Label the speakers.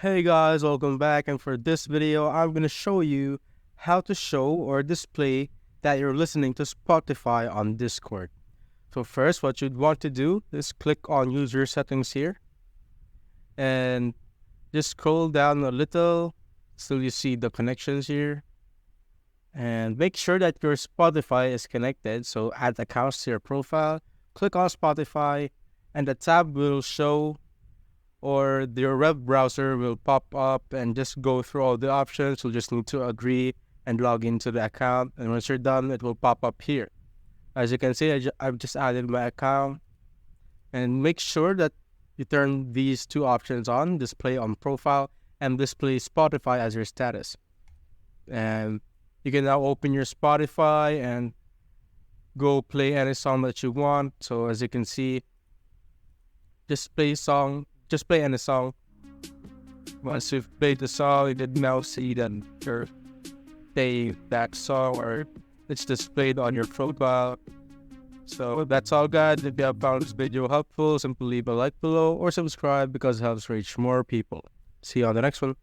Speaker 1: Hey guys, welcome back, and for this video I'm going to show you how to show or display that you're listening to Spotify on Discord. So first, what you'd want to do is click on user settings here and just scroll down a little till you see the connections here, and make sure that your Spotify is connected. So add accounts to your profile, click on Spotify, and the tab will show, or your web browser will pop up, and just go through all the options. You'll just need to agree and log into the account, and once you're done, it will pop up here. As you can see, I've just added my account, and make sure that you turn these two options on: display on profile and display Spotify as your status. And you can now open your Spotify and go play any song that you want. So as you can see, just play any song. Once you've played the song, you can now see that you're playing that song, or it's displayed on your profile. So that's all, guys. If you have found this video helpful, simply leave a like below or subscribe because it helps reach more people. See you on the next one.